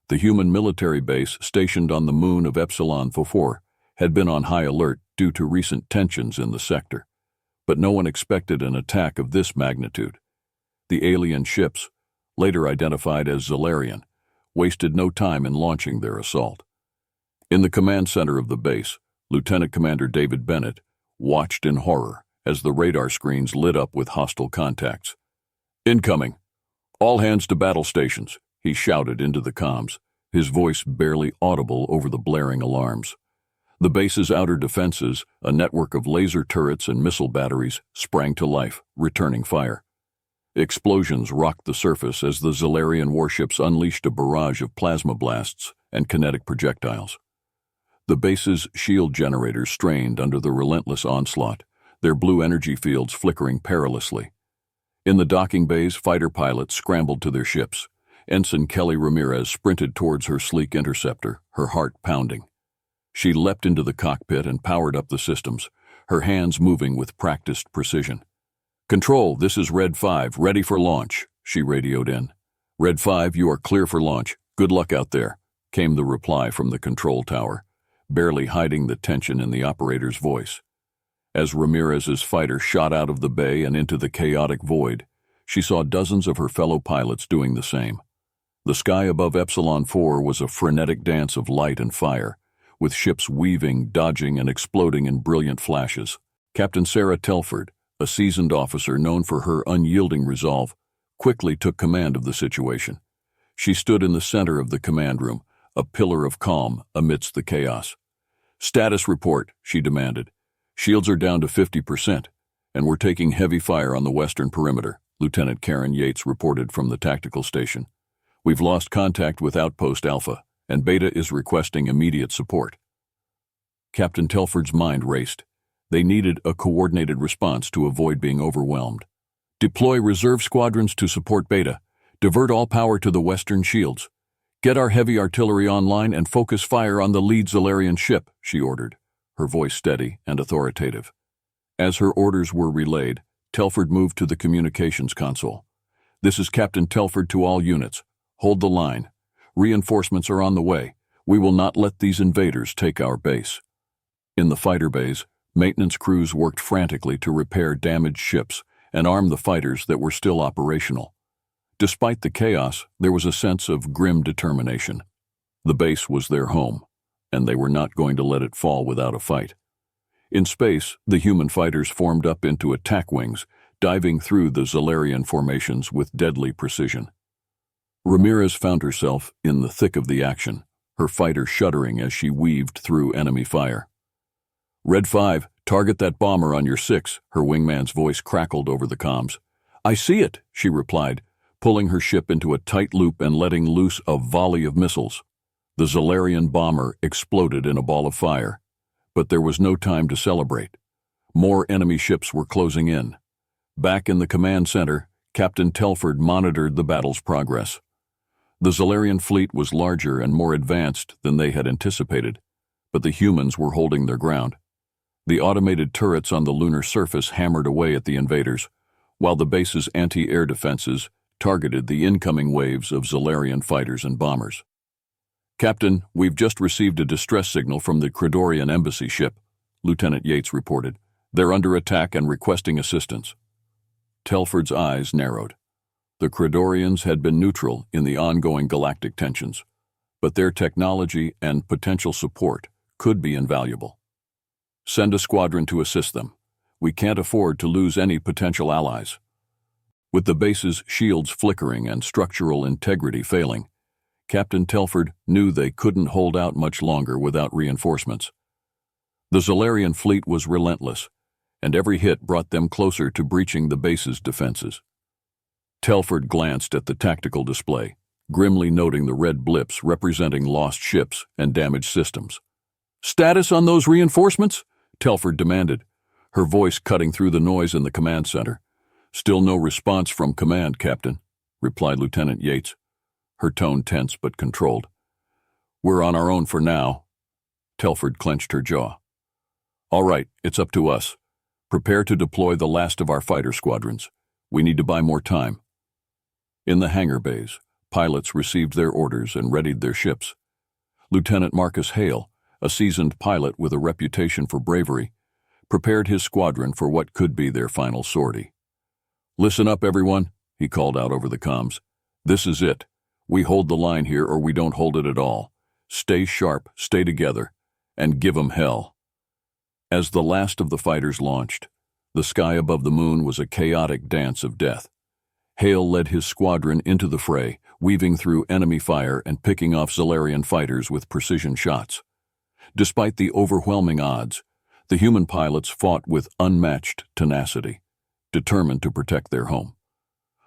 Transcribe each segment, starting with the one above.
The human military base stationed on the moon of Epsilon 4 had been on high alert due to recent tensions in the sector, but no one expected an attack of this magnitude. The alien ships, later identified as Zarian, wasted no time in launching their assault. In the command center of the base, Lieutenant Commander David Bennett watched in horror as the radar screens lit up with hostile contacts. "Incoming! All hands to battle stations," he shouted into the comms, his voice barely audible over the blaring alarms. The base's outer defenses, a network of laser turrets and missile batteries, sprang to life, returning fire. Explosions rocked the surface as the Zarian warships unleashed a barrage of plasma blasts and kinetic projectiles. The base's shield generators strained under the relentless onslaught, their blue energy fields flickering perilously. In the docking bays, fighter pilots scrambled to their ships. Ensign Kelly Ramirez sprinted towards her sleek interceptor, her heart pounding. She leapt into the cockpit and powered up the systems, her hands moving with practiced precision. "Control, this is Red 5, ready for launch," she radioed in. "Red 5, you are clear for launch. Good luck out there," came the reply from the control tower, barely hiding the tension in the operator's voice. As Ramirez's fighter shot out of the bay and into the chaotic void, she saw dozens of her fellow pilots doing the same. The sky above Epsilon 4 was a frenetic dance of light and fire, with ships weaving, dodging, and exploding in brilliant flashes. Captain Sarah Telford, a seasoned officer known for her unyielding resolve, quickly took command of the situation. She stood in the center of the command room, a pillar of calm amidst the chaos. "Status report," she demanded. "Shields are down to 50%, and we're taking heavy fire on the western perimeter," Lieutenant Karen Yates reported from the tactical station. "We've lost contact with Outpost Alpha, and Beta is requesting immediate support." Captain Telford's mind raced. They needed a coordinated response to avoid being overwhelmed. "Deploy reserve squadrons to support Beta. Divert all power to the western shields. Get our heavy artillery online and focus fire on the lead Zarian ship," she ordered, her voice steady and authoritative. As her orders were relayed, Telford moved to the communications console. "This is Captain Telford to all units. Hold the line. Reinforcements are on the way. We will not let these invaders take our base." In the fighter bays, maintenance crews worked frantically to repair damaged ships and arm the fighters that were still operational. Despite the chaos, there was a sense of grim determination. The base was their home, and they were not going to let it fall without a fight. In space, the human fighters formed up into attack wings, diving through the Zarian formations with deadly precision. Ramirez found herself in the thick of the action, her fighter shuddering as she weaved through enemy fire. "Red 5, target that bomber on your 6, her wingman's voice crackled over the comms. "I see it," she replied, pulling her ship into a tight loop and letting loose a volley of missiles. The Zarian bomber exploded in a ball of fire, but there was no time to celebrate. More enemy ships were closing in. Back in the command center, Captain Telford monitored the battle's progress. The Zarian fleet was larger and more advanced than they had anticipated, but the humans were holding their ground. The automated turrets on the lunar surface hammered away at the invaders, while the base's anti-air defenses targeted the incoming waves of Zarian fighters and bombers. "Captain, we've just received a distress signal from the Korian embassy ship," Lieutenant Yates reported. "They're under attack and requesting assistance." Telford's eyes narrowed. The Korians had been neutral in the ongoing galactic tensions, but their technology and potential support could be invaluable. "Send a squadron to assist them. We can't afford to lose any potential allies." With the base's shields flickering and structural integrity failing, Captain Telford knew they couldn't hold out much longer without reinforcements. The Zarian fleet was relentless, and every hit brought them closer to breaching the base's defenses. Telford glanced at the tactical display, grimly noting the red blips representing lost ships and damaged systems. "Status on those reinforcements?" Telford demanded, her voice cutting through the noise in the command center. "Still no response from command, Captain," replied Lieutenant Yates, her tone tense but controlled. "We're on our own for now." Telford clenched her jaw. "All right, it's up to us. Prepare to deploy the last of our fighter squadrons. We need to buy more time." In the hangar bays, Pilots received their orders and readied their ships. Lieutenant Marcus Hale, a seasoned pilot with a reputation for bravery, prepared his squadron for what could be their final sortie. "Listen up, everyone," he called out over the comms. "This is it. We hold the line here or we don't hold it at all. Stay sharp, stay together, and give 'em hell." As the last of the fighters launched, the sky above the moon was a chaotic dance of death. Hale led his squadron into the fray, weaving through enemy fire and picking off Zarian fighters with precision shots. Despite the overwhelming odds, the human pilots fought with unmatched tenacity, determined to protect their home.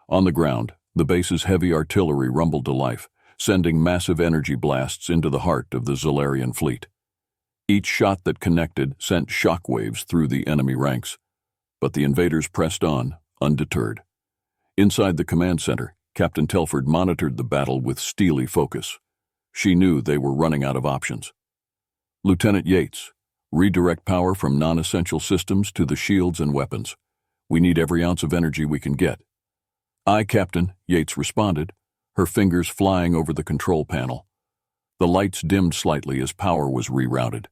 On the ground, the base's heavy artillery rumbled to life, sending massive energy blasts into the heart of the Zarian fleet. Each shot that connected sent shockwaves through the enemy ranks, but the invaders pressed on, undeterred. Inside the command center, Captain Telford monitored the battle with steely focus. She knew they were running out of options. "Lieutenant Yates, redirect power from non-essential systems to the shields and weapons. We need every ounce of energy we can get." "Aye, Captain," Yates responded, her fingers flying over the control panel. The lights dimmed slightly as power was rerouted,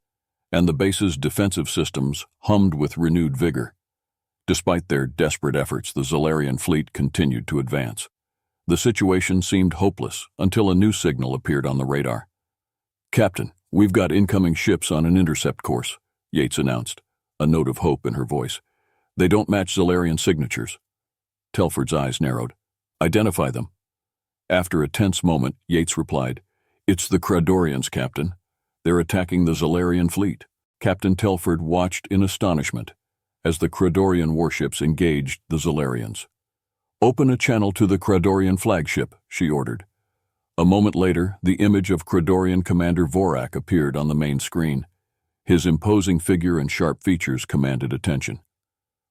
and the base's defensive systems hummed with renewed vigor. Despite their desperate efforts, the Zarian fleet continued to advance. The situation seemed hopeless until a new signal appeared on the radar. "Captain, we've got incoming ships on an intercept course," Yates announced, a note of hope in her voice. "They don't match Zarian signatures." Telford's eyes narrowed. "Identify them." After a tense moment, Yates replied, "It's the Kradorians, Captain. They're attacking the Zarian fleet." Captain Telford watched in astonishment as the Kradorian warships engaged the Zarians. "Open a channel to the Kradorian flagship," she ordered. A moment later, the image of Kradorian Commander Vorak appeared on the main screen. His imposing figure and sharp features commanded attention.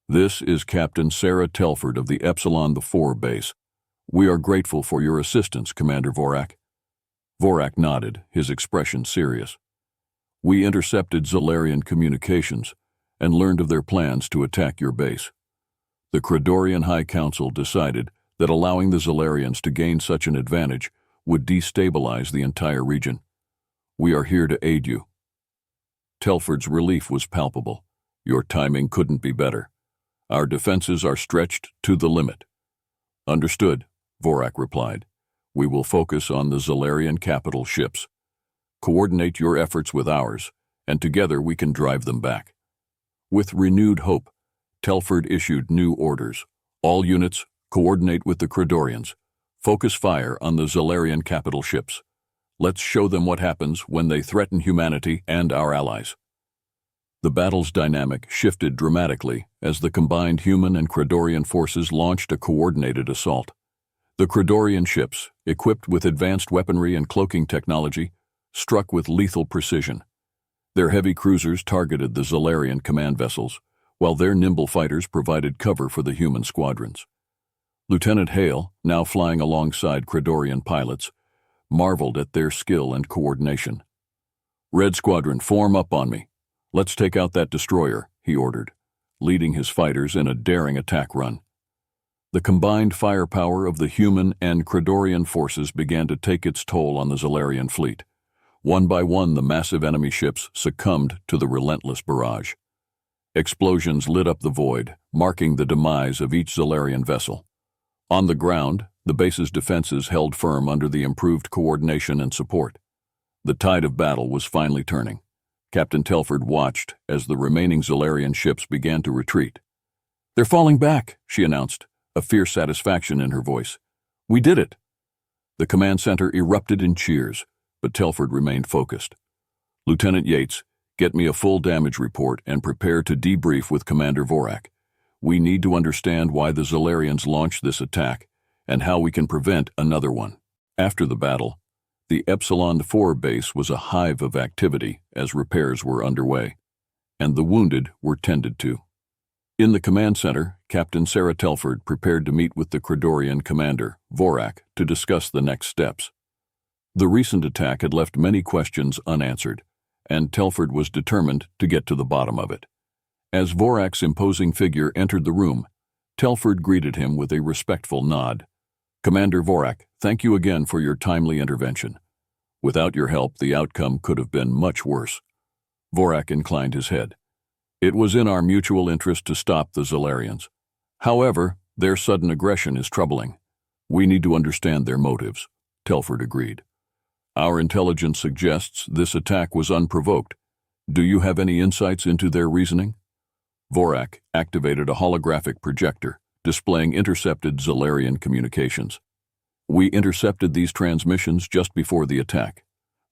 "This is Captain Sarah Telford of the Epsilon IV base. We are grateful for your assistance, Commander Vorak." Vorak nodded, his expression serious. "We intercepted Zarian communications and learned of their plans to attack your base. The Kradorian High Council decided that allowing the Zarians to gain such an advantage would destabilize the entire region. We are here to aid you." Telford's relief was palpable. "Your timing couldn't be better. Our defenses are stretched to the limit." "Understood," Vorak replied. "We will focus on the Zarian capital ships. Coordinate your efforts with ours, and together we can drive them back." With renewed hope, Telford issued new orders. "All units, coordinate with the Kradorians. Focus fire on the Zarian capital ships. Let's show them what happens when they threaten humanity and our allies." The battle's dynamic shifted dramatically as the combined human and Kradorian forces launched a coordinated assault. The Kradorian ships, equipped with advanced weaponry and cloaking technology, struck with lethal precision. Their heavy cruisers targeted the Zarian command vessels, while their nimble fighters provided cover for the human squadrons. Lieutenant Hale, now flying alongside Kradorian pilots, marveled at their skill and coordination. "Red Squadron, form up on me. Let's take out that destroyer," he ordered, leading his fighters in a daring attack run. The combined firepower of the human and Kradorian forces began to take its toll on the Zarian fleet. One by one, the massive enemy ships succumbed to the relentless barrage. Explosions lit up the void, marking the demise of each Zarian vessel. On the ground, the base's defenses held firm under the improved coordination and support. The tide of battle was finally turning. Captain Telford watched as the remaining Zarian ships began to retreat. "They're falling back," she announced, a fierce satisfaction in her voice. "We did it." The command center erupted in cheers, but Telford remained focused. "Lieutenant Yates, get me a full damage report and prepare to debrief with Commander Vorak. We need to understand why the Zarians launched this attack and how we can prevent another one." After the battle, the Epsilon IV base was a hive of activity as repairs were underway, and the wounded were tended to. In the command center, Captain Sarah Telford prepared to meet with the Kradorian commander, Vorak, to discuss the next steps. The recent attack had left many questions unanswered, and Telford was determined to get to the bottom of it. As Vorak's imposing figure entered the room, Telford greeted him with a respectful nod. Commander Vorak, thank you again for your timely intervention. Without your help, the outcome could have been much worse. Vorak inclined his head. It was in our mutual interest to stop the Zarians. However, their sudden aggression is troubling. We need to understand their motives, Telford agreed. Our intelligence suggests this attack was unprovoked. Do you have any insights into their reasoning? Vorak activated a holographic projector, displaying intercepted Zarian communications. We intercepted these transmissions just before the attack.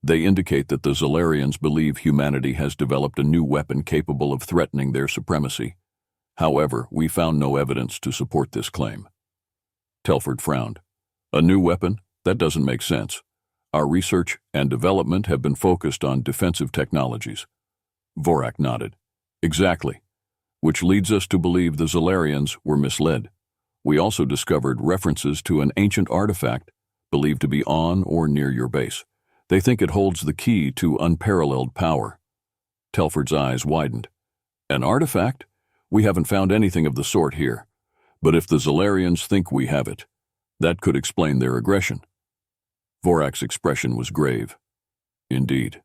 They indicate that the Zarians believe humanity has developed a new weapon capable of threatening their supremacy. However, we found no evidence to support this claim. Telford frowned. A new weapon? That doesn't make sense. Our research and development have been focused on defensive technologies. Vorak nodded. Exactly. Which leads us to believe the Zarians were misled. We also discovered references to an ancient artifact believed to be on or near your base. They think it holds the key to unparalleled power. Telford's eyes widened. An artifact? We haven't found anything of the sort here. But if the Zarians think we have it, that could explain their aggression. Vorak's expression was grave. Indeed.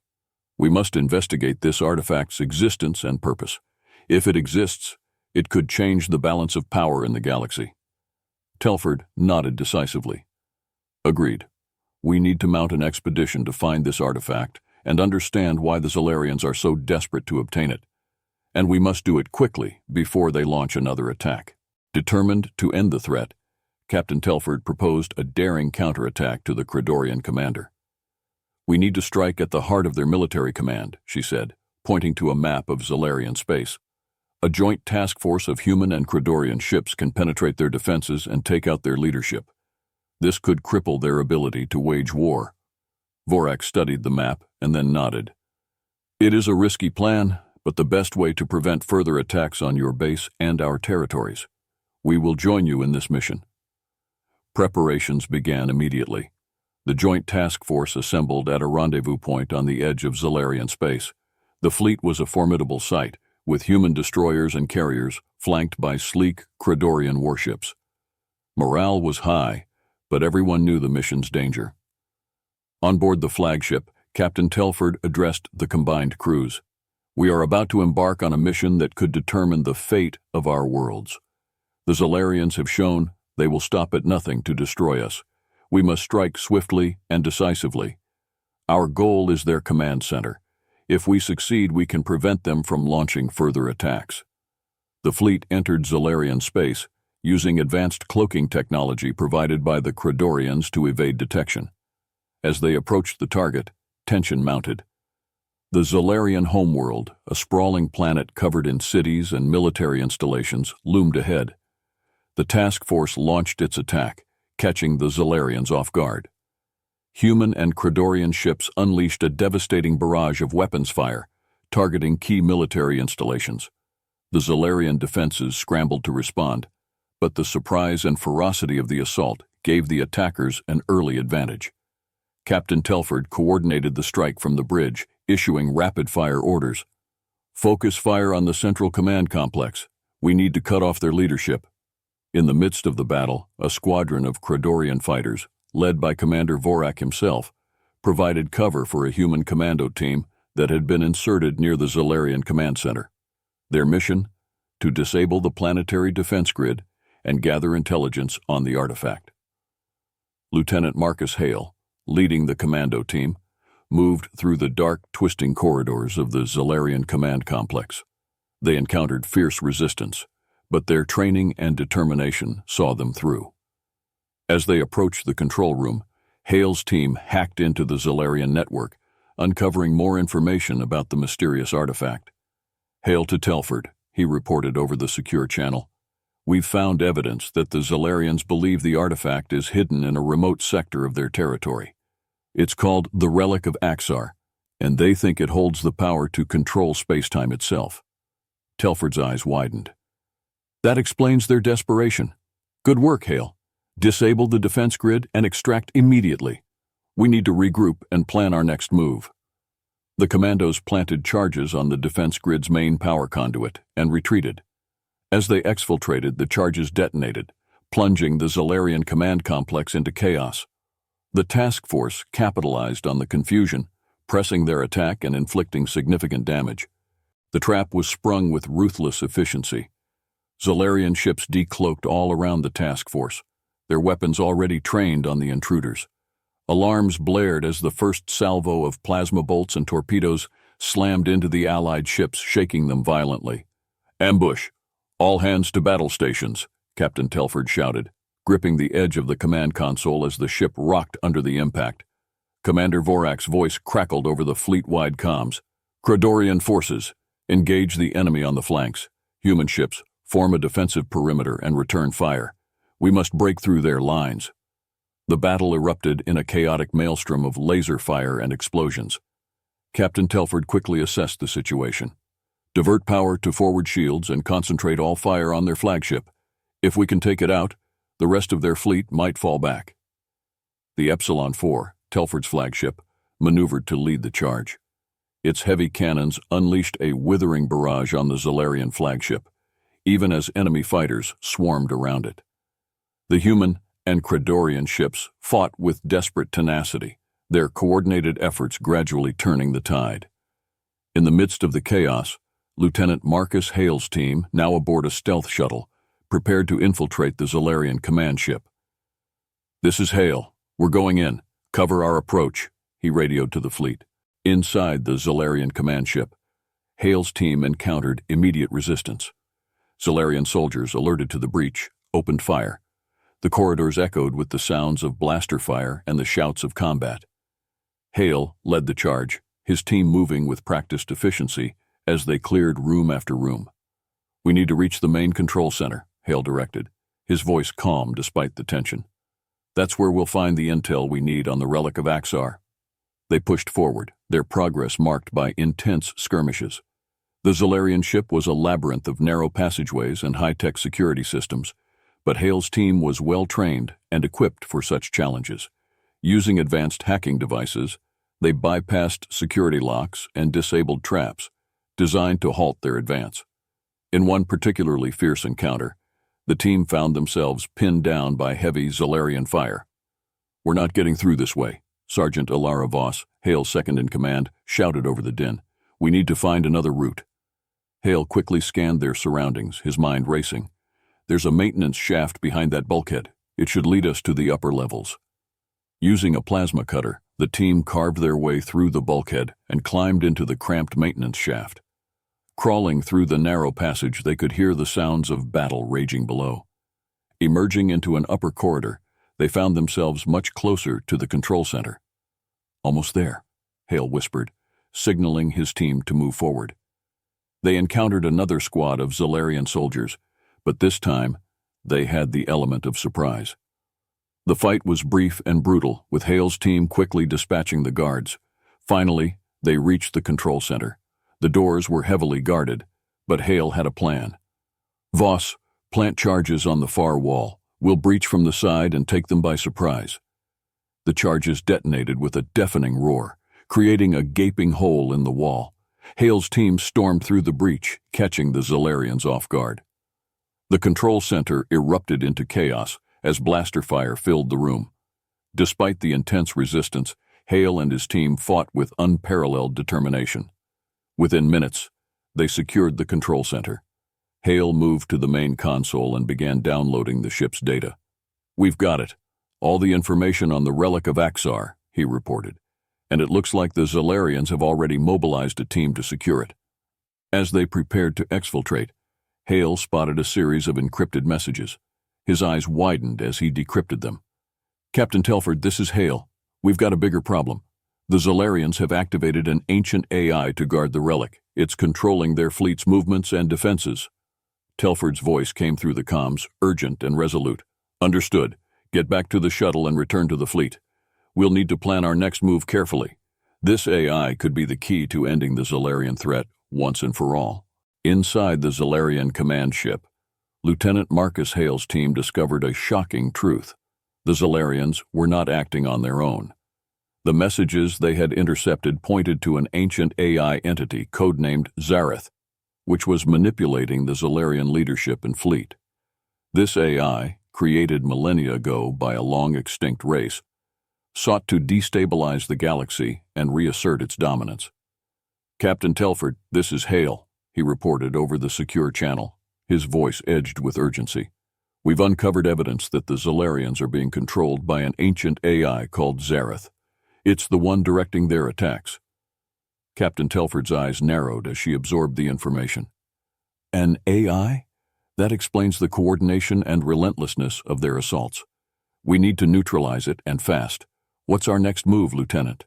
We must investigate this artifact's existence and purpose. If it exists, it could change the balance of power in the galaxy. Telford nodded decisively. Agreed. We need to mount an expedition to find this artifact and understand why the Zarians are so desperate to obtain it. And we must do it quickly before they launch another attack. Determined to end the threat, Captain Telford proposed a daring counterattack to the Korian commander. We need to strike at the heart of their military command, she said, pointing to a map of Zarian space. A joint task force of human and Korian ships can penetrate their defenses and take out their leadership. This could cripple their ability to wage war. Vorak studied the map and then nodded. It is a risky plan, but the best way to prevent further attacks on your base and our territories. We will join you in this mission. Preparations began immediately. The joint task force assembled at a rendezvous point on the edge of Zarian space. The fleet was a formidable sight, with human destroyers and carriers flanked by sleek Korian warships. Morale was high, but everyone knew the mission's danger. On board the flagship, Captain Telford addressed the combined crews. We are about to embark on a mission that could determine the fate of our worlds. The Zarians have shown they will stop at nothing to destroy us. We must strike swiftly and decisively. Our goal is their command center. If we succeed, we can prevent them from launching further attacks. The fleet entered Zarian space, using advanced cloaking technology provided by the Korians to evade detection. As they approached the target, tension mounted. The Zarian homeworld, a sprawling planet covered in cities and military installations, loomed ahead. The task force launched its attack, catching the Zarians off guard. Human and Korian ships unleashed a devastating barrage of weapons fire, targeting key military installations. The Zarian defenses scrambled to respond, but the surprise and ferocity of the assault gave the attackers an early advantage. Captain Telford coordinated the strike from the bridge, issuing rapid-fire orders. Focus fire on the central command complex. We need to cut off their leadership. In the midst of the battle, a squadron of Korian fighters, led by Commander Vorak himself, provided cover for a human commando team that had been inserted near the Zarian command center. Their mission? To disable the planetary defense grid and gather intelligence on the artifact. Lieutenant Marcus Hale, leading the commando team, moved through the dark, twisting corridors of the Zarian command complex. They encountered fierce resistance, but their training and determination saw them through. As they approached the control room, Hale's team hacked into the Zarian network, uncovering more information about the mysterious artifact. Hail to Telford, he reported over the secure channel. We've found evidence that the Zarians believe the artifact is hidden in a remote sector of their territory. It's called the Relic of Axar, and they think it holds the power to control space-time itself. Telford's eyes widened. That explains their desperation. Good work, Hale. Disable the defense grid and extract immediately. We need to regroup and plan our next move. The commandos planted charges on the defense grid's main power conduit and retreated. As they exfiltrated, the charges detonated, plunging the Zarian command complex into chaos. The task force capitalized on the confusion, pressing their attack and inflicting significant damage. The trap was sprung with ruthless efficiency. Zarian ships decloaked all around the task force, their weapons already trained on the intruders. Alarms blared as the first salvo of plasma bolts and torpedoes slammed into the Allied ships, shaking them violently. "Ambush! All hands to battle stations," Captain Telford shouted, gripping the edge of the command console as the ship rocked under the impact. Commander Vorak's voice crackled over the fleet-wide comms. "Kordorian forces, engage the enemy on the flanks. Human ships, form a defensive perimeter and return fire. We must break through their lines." The battle erupted in a chaotic maelstrom of laser fire and explosions. Captain Telford quickly assessed the situation. "Divert power to forward shields and concentrate all fire on their flagship. If we can take it out, the rest of their fleet might fall back." The Epsilon 4, Telford's flagship, maneuvered to lead the charge. Its heavy cannons unleashed a withering barrage on the Zarian flagship, even as enemy fighters swarmed around it. The human and Kordorian ships fought with desperate tenacity, their coordinated efforts gradually turning the tide. In the midst of the chaos, Lieutenant Marcus Hale's team, now aboard a stealth shuttle, prepared to infiltrate the Zarian command ship. "This is Hale. We're going in. Cover our approach," he radioed to the fleet. Inside the Zarian command ship, Hale's team encountered immediate resistance. Zarian soldiers, alerted to the breach, opened fire. The corridors echoed with the sounds of blaster fire and the shouts of combat. Hale led the charge, his team moving with practiced efficiency as they cleared room after room. "We need to reach the main control center," Hale directed, his voice calm despite the tension. "That's where we'll find the intel we need on the relic of Axar." They pushed forward, their progress marked by intense skirmishes. The Zarian ship was a labyrinth of narrow passageways and high-tech security systems, but Hale's team was well-trained and equipped for such challenges. Using advanced hacking devices, they bypassed security locks and disabled traps, designed to halt their advance. In one particularly fierce encounter, the team found themselves pinned down by heavy Zarian fire. "We're not getting through this way," Sergeant Alara Voss, Hale's second-in-command, shouted over the din. "We need to find another route." Hale quickly scanned their surroundings, his mind racing. "There's a maintenance shaft behind that bulkhead. It should lead us to the upper levels." Using a plasma cutter, the team carved their way through the bulkhead and climbed into the cramped maintenance shaft. Crawling through the narrow passage, they could hear the sounds of battle raging below. Emerging into an upper corridor, they found themselves much closer to the control center. "Almost there," Hale whispered, signaling his team to move forward. They encountered another squad of Zarian soldiers, but this time they had the element of surprise. The fight was brief and brutal, with Hale's team quickly dispatching the guards. Finally, they reached the control center. The doors were heavily guarded, but Hale had a plan. "Voss, plant charges on the far wall. We'll breach from the side and take them by surprise." The charges detonated with a deafening roar, creating a gaping hole in the wall. Hale's team stormed through the breach, catching the Zarians off guard. The control center erupted into chaos as blaster fire filled the room. Despite the intense resistance, Hale and his team fought with unparalleled determination. Within minutes, they secured the control center. Hale moved to the main console and began downloading the ship's data. "We've got it. All the information on the relic of Axar," he reported, "and it looks like the Zarians have already mobilized a team to secure it." As they prepared to exfiltrate, Hale spotted a series of encrypted messages. His eyes widened as he decrypted them. "Captain Telford, this is Hale. We've got a bigger problem. The Zarians have activated an ancient AI to guard the relic. It's controlling their fleet's movements and defenses." Telford's voice came through the comms, urgent and resolute. "Understood. Get back to the shuttle and return to the fleet. We'll need to plan our next move carefully. This AI could be the key to ending the Zarian threat once and for all." Inside the Zarian command ship, Lieutenant Marcus Hale's team discovered a shocking truth. The Zarians were not acting on their own. The messages they had intercepted pointed to an ancient AI entity codenamed Zarth, which was manipulating the Zarian leadership and fleet. This AI, created millennia ago by a long-extinct race, sought to destabilize the galaxy and reassert its dominance. "Captain Telford, this is Hale," he reported over the secure channel, his voice edged with urgency. "We've uncovered evidence that the Zarians are being controlled by an ancient AI called Zarth. It's the one directing their attacks." Captain Telford's eyes narrowed as she absorbed the information. "An AI? That explains the coordination and relentlessness of their assaults. We need to neutralize it, and fast. What's our next move, Lieutenant?"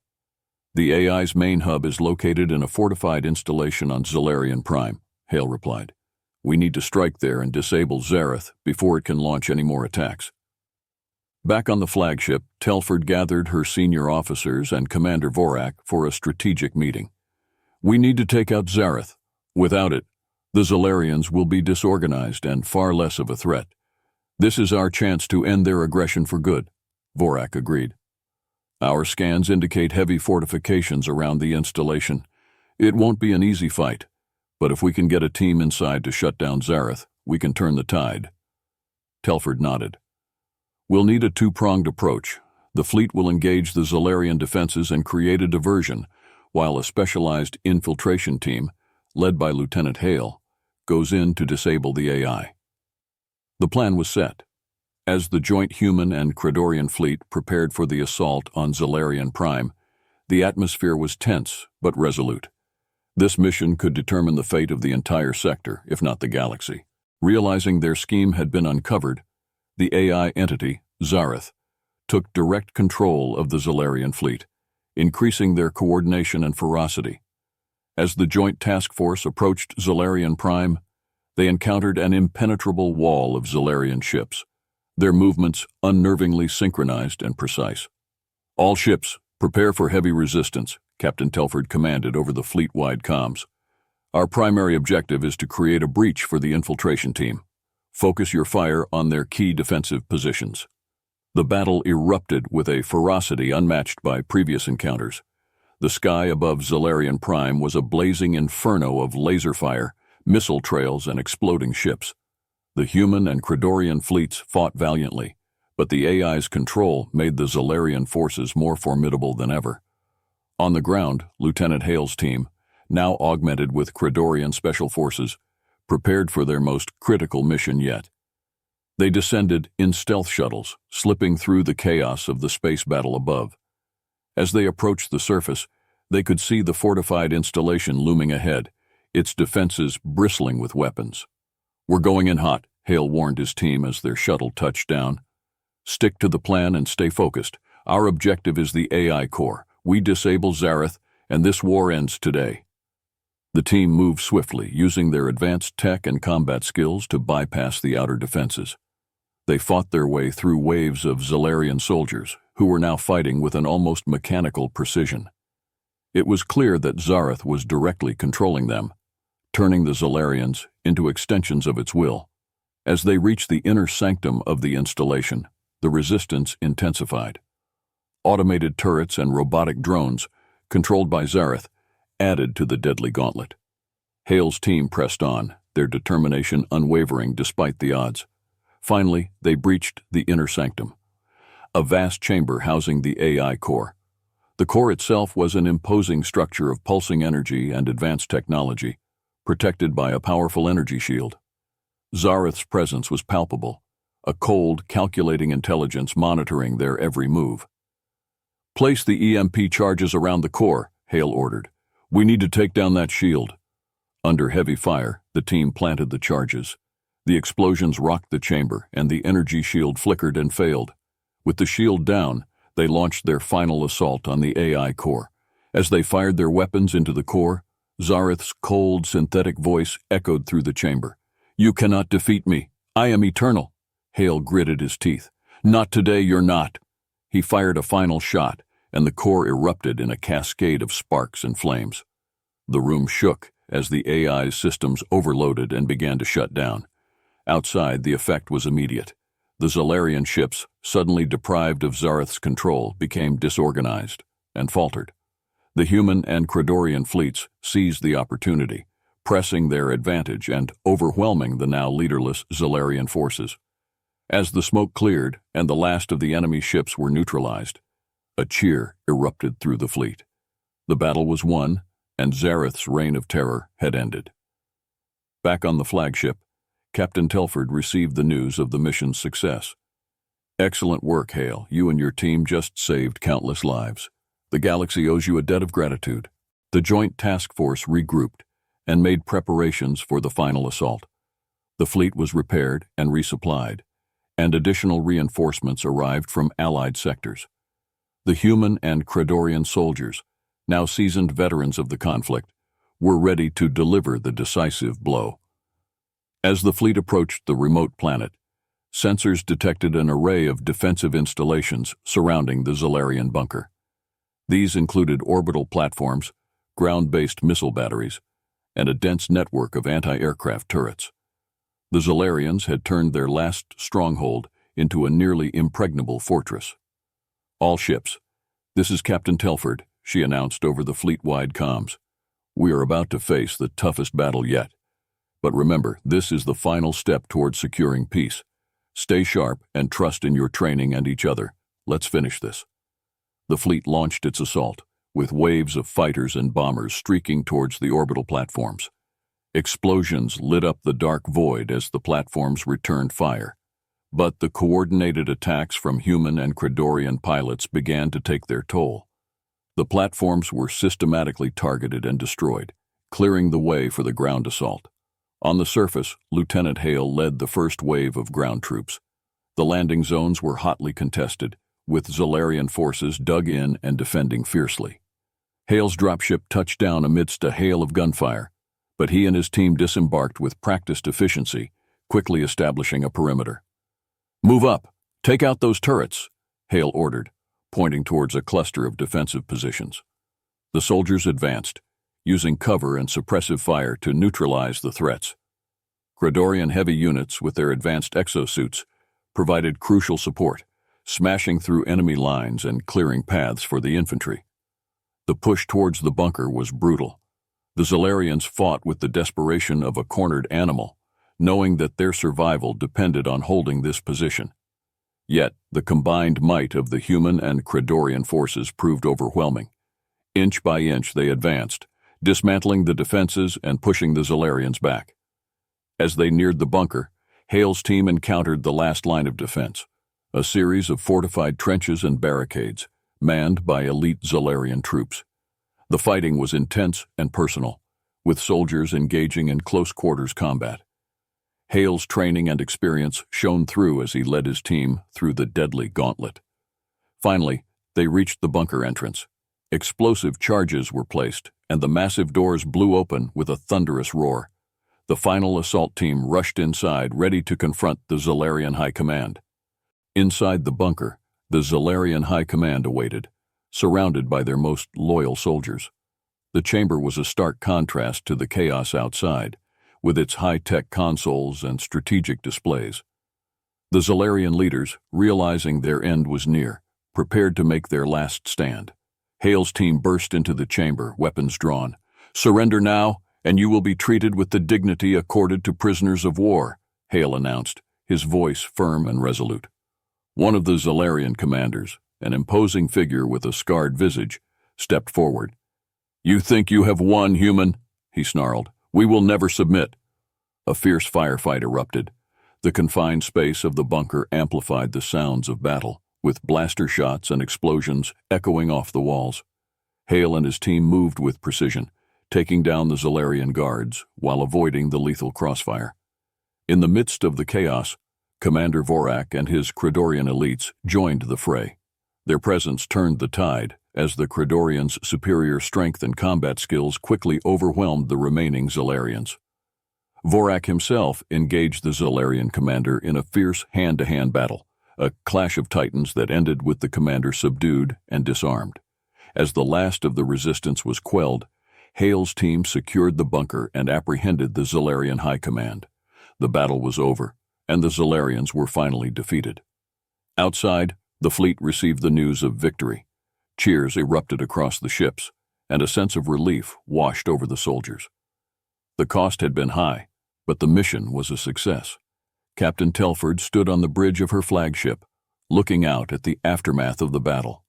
"The AI's main hub is located in a fortified installation on Zarian Prime," Hale replied. "We need to strike there and disable Zarth before it can launch any more attacks." Back on the flagship, Telford gathered her senior officers and Commander Vorak for a strategic meeting. "We need to take out Zarth. Without it, the Zarians will be disorganized and far less of a threat. This is our chance to end their aggression for good," Vorak agreed. "Our scans indicate heavy fortifications around the installation. It won't be an easy fight, but if we can get a team inside to shut down Zarth, we can turn the tide." Telford nodded. "We'll need a two-pronged approach. The fleet will engage the Zarian defenses and create a diversion, while a specialized infiltration team, led by Lieutenant Hale, goes in to disable the AI." The plan was set. As the joint human and Credorian fleet prepared for the assault on Zarian Prime, the atmosphere was tense but resolute. This mission could determine the fate of the entire sector, if not the galaxy. Realizing their scheme had been uncovered, the AI entity, Zarth, took direct control of the Zarian fleet, increasing their coordination and ferocity. As the joint task force approached Zarian Prime, they encountered an impenetrable wall of Zarian ships, their movements unnervingly synchronized and precise. "All ships, prepare for heavy resistance," Captain Telford commanded over the fleet-wide comms. "Our primary objective is to create a breach for the infiltration team. Focus your fire on their key defensive positions." The battle erupted with a ferocity unmatched by previous encounters. The sky above Zarian Prime was a blazing inferno of laser fire, missile trails, and exploding ships. The human and Credorian fleets fought valiantly, but the AI's control made the Zarian forces more formidable than ever. On the ground, Lieutenant Hale's team, now augmented with Credorian special forces, prepared for their most critical mission yet. They descended in stealth shuttles, slipping through the chaos of the space battle above. As they approached the surface, they could see the fortified installation looming ahead, its defenses bristling with weapons. "We're going in hot," Hale warned his team as their shuttle touched down. "Stick to the plan and stay focused. Our objective is the AI core. We disable Zarth, and this war ends today." The team moved swiftly, using their advanced tech and combat skills to bypass the outer defenses. They fought their way through waves of Zarian soldiers, who were now fighting with an almost mechanical precision. It was clear that Zarth was directly controlling them, turning the Zarians into extensions of its will. As they reached the inner sanctum of the installation, the resistance intensified. Automated turrets and robotic drones, controlled by Zarth, added to the deadly gauntlet. Hale's team pressed on, their determination unwavering despite the odds. Finally, they breached the inner sanctum, a vast chamber housing the AI core. The core itself was an imposing structure of pulsing energy and advanced technology, protected by a powerful energy shield. Zareth's presence was palpable, a cold, calculating intelligence monitoring their every move. "Place the EMP charges around the core," Hale ordered. "We need to take down that shield." Under heavy fire, the team planted the charges. The explosions rocked the chamber, and the energy shield flickered and failed. With the shield down, they launched their final assault on the AI core. As they fired their weapons into the core, Zareth's cold, synthetic voice echoed through the chamber. "You cannot defeat me. I am eternal." Hale gritted his teeth. "Not today, you're not." He fired a final shot, and the core erupted in a cascade of sparks and flames. The room shook as the AI's systems overloaded and began to shut down. Outside, the effect was immediate. The Zarian ships, suddenly deprived of Zareth's control, became disorganized and faltered. The human and Credorian fleets seized the opportunity, pressing their advantage and overwhelming the now leaderless Zarian forces. As the smoke cleared and the last of the enemy ships were neutralized, a cheer erupted through the fleet. The battle was won, and Zareth's reign of terror had ended. Back on the flagship, Captain Telford received the news of the mission's success. "Excellent work, Hale. You and your team just saved countless lives. The galaxy owes you a debt of gratitude." The joint task force regrouped and made preparations for the final assault. The fleet was repaired and resupplied, and additional reinforcements arrived from allied sectors. The human and Credorian soldiers, now seasoned veterans of the conflict, were ready to deliver the decisive blow. As the fleet approached the remote planet, sensors detected an array of defensive installations surrounding the Zarian bunker. These included orbital platforms, ground-based missile batteries, and a dense network of anti-aircraft turrets. The Zarians had turned their last stronghold into a nearly impregnable fortress. "All ships, this is Captain Telford," she announced over the fleet-wide comms. "We are about to face the toughest battle yet. But remember, this is the final step towards securing peace. Stay sharp and trust in your training and each other. Let's finish this." The fleet launched its assault, with waves of fighters and bombers streaking towards the orbital platforms. Explosions lit up the dark void as the platforms returned fire. But the coordinated attacks from human and Credorian pilots began to take their toll. The platforms were systematically targeted and destroyed, clearing the way for the ground assault. On the surface, Lieutenant Hale led the first wave of ground troops. The landing zones were hotly contested, with Zarian forces dug in and defending fiercely. Hale's dropship touched down amidst a hail of gunfire, but he and his team disembarked with practiced efficiency, quickly establishing a perimeter. "Move up! Take out those turrets!" Hale ordered, pointing towards a cluster of defensive positions. The soldiers advanced, using cover and suppressive fire to neutralize the threats. Credorian heavy units with their advanced exosuits provided crucial support, smashing through enemy lines and clearing paths for the infantry. The push towards the bunker was brutal. The Zarians fought with the desperation of a cornered animal, knowing that their survival depended on holding this position. Yet, the combined might of the human and Credorian forces proved overwhelming. Inch by inch they advanced, dismantling the defenses and pushing the Zarians back. As they neared the bunker, Hale's team encountered the last line of defense, a series of fortified trenches and barricades, manned by elite Zarian troops. The fighting was intense and personal, with soldiers engaging in close-quarters combat. Hale's training and experience shone through as he led his team through the deadly gauntlet. Finally, they reached the bunker entrance. Explosive charges were placed, and the massive doors blew open with a thunderous roar. The final assault team rushed inside, ready to confront the Zarian High Command. Inside the bunker, the Zarian High Command awaited, surrounded by their most loyal soldiers. The chamber was a stark contrast to the chaos outside, with its high-tech consoles and strategic displays. The Zarian leaders, realizing their end was near, prepared to make their last stand. Hale's team burst into the chamber, weapons drawn. "Surrender now, and you will be treated with the dignity accorded to prisoners of war," Hale announced, his voice firm and resolute. One of the Zarian commanders, an imposing figure with a scarred visage, stepped forward. "You think you have won, human?" he snarled. "We will never submit." A fierce firefight erupted. The confined space of the bunker amplified the sounds of battle, with blaster shots and explosions echoing off the walls. Hale and his team moved with precision, taking down the Zarian guards while avoiding the lethal crossfire. In the midst of the chaos, Commander Vorak and his Credorian elites joined the fray. Their presence turned the tide, as the Credorians' superior strength and combat skills quickly overwhelmed the remaining Zarians. Vorak himself engaged the Zarian commander in a fierce hand-to-hand battle, a clash of titans that ended with the commander subdued and disarmed. As the last of the resistance was quelled, Hale's team secured the bunker and apprehended the Zarian High Command. The battle was over, and the Zarians were finally defeated. Outside, the fleet received the news of victory. Cheers erupted across the ships, and a sense of relief washed over the soldiers. The cost had been high, but the mission was a success. Captain Telford stood on the bridge of her flagship, looking out at the aftermath of the battle.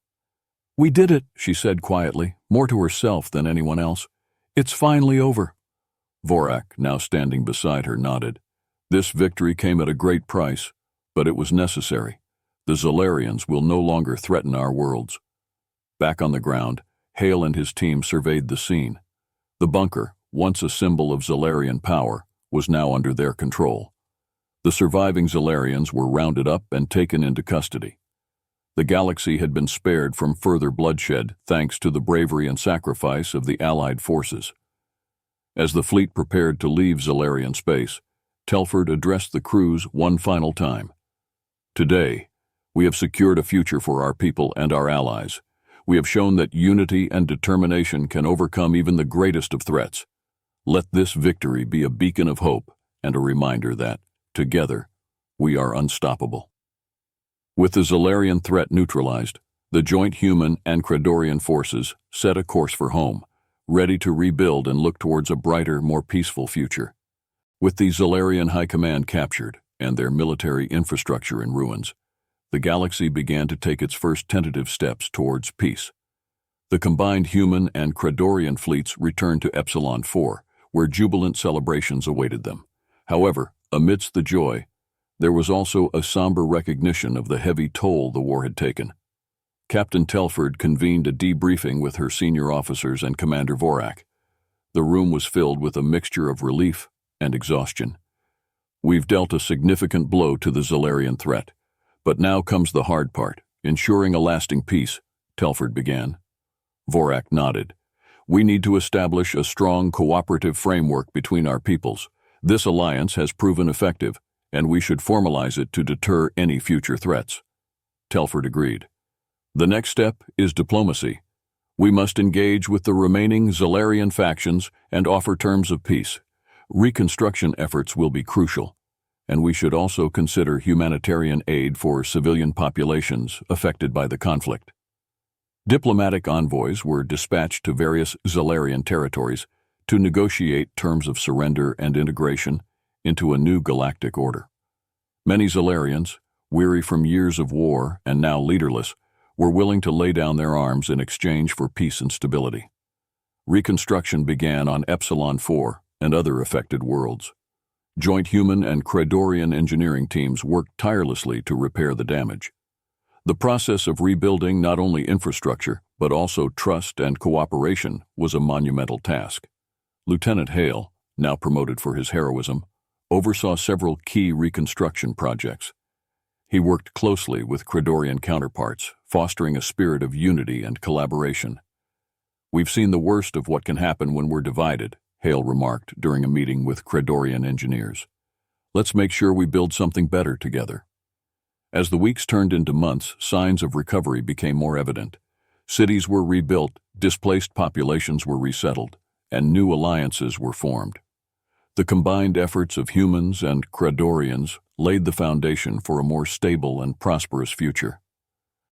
"We did it," she said quietly, more to herself than anyone else. "It's finally over." Vorak, now standing beside her, nodded. "This victory came at a great price, but it was necessary. The Zarians will no longer threaten our worlds." Back on the ground, Hale and his team surveyed the scene. The bunker, once a symbol of Zarian power, was now under their control. The surviving Zarians were rounded up and taken into custody. The galaxy had been spared from further bloodshed thanks to the bravery and sacrifice of the Allied forces. As the fleet prepared to leave Zarian space, Telford addressed the crews one final time. "Today, we have secured a future for our people and our allies. We have shown that unity and determination can overcome even the greatest of threats. Let this victory be a beacon of hope and a reminder that, together, we are unstoppable." With the Zarian threat neutralized, the joint human and Kredorian forces set a course for home, ready to rebuild and look towards a brighter, more peaceful future. With the Zarian High Command captured and their military infrastructure in ruins, the galaxy began to take its first tentative steps towards peace. The combined human and Kredorian fleets returned to Epsilon 4, where jubilant celebrations awaited them. However, amidst the joy, there was also a somber recognition of the heavy toll the war had taken. Captain Telford convened a debriefing with her senior officers and Commander Vorak. The room was filled with a mixture of relief and exhaustion. "We've dealt a significant blow to the Zarian threat, but now comes the hard part, ensuring a lasting peace," Telford began. Vorak nodded. "We need to establish a strong cooperative framework between our peoples. This alliance has proven effective, and we should formalize it to deter any future threats." Telford agreed. "The next step is diplomacy. We must engage with the remaining Zarian factions and offer terms of peace. Reconstruction efforts will be crucial, and we should also consider humanitarian aid for civilian populations affected by the conflict." Diplomatic envoys were dispatched to various Zarian territories to negotiate terms of surrender and integration into a new galactic order. Many Zarians, weary from years of war and now leaderless, were willing to lay down their arms in exchange for peace and stability. Reconstruction began on Epsilon 4 and other affected worlds. Joint human and Kredorian engineering teams worked tirelessly to repair the damage. The process of rebuilding not only infrastructure, but also trust and cooperation was a monumental task. Lieutenant Hale, now promoted for his heroism, oversaw several key reconstruction projects. He worked closely with Kredorian counterparts, fostering a spirit of unity and collaboration. "We've seen the worst of what can happen when we're divided," Hale remarked during a meeting with Kredorian engineers. "Let's make sure we build something better together." As the weeks turned into months, signs of recovery became more evident. Cities were rebuilt, displaced populations were resettled, and new alliances were formed. The combined efforts of humans and Kredorians laid the foundation for a more stable and prosperous future.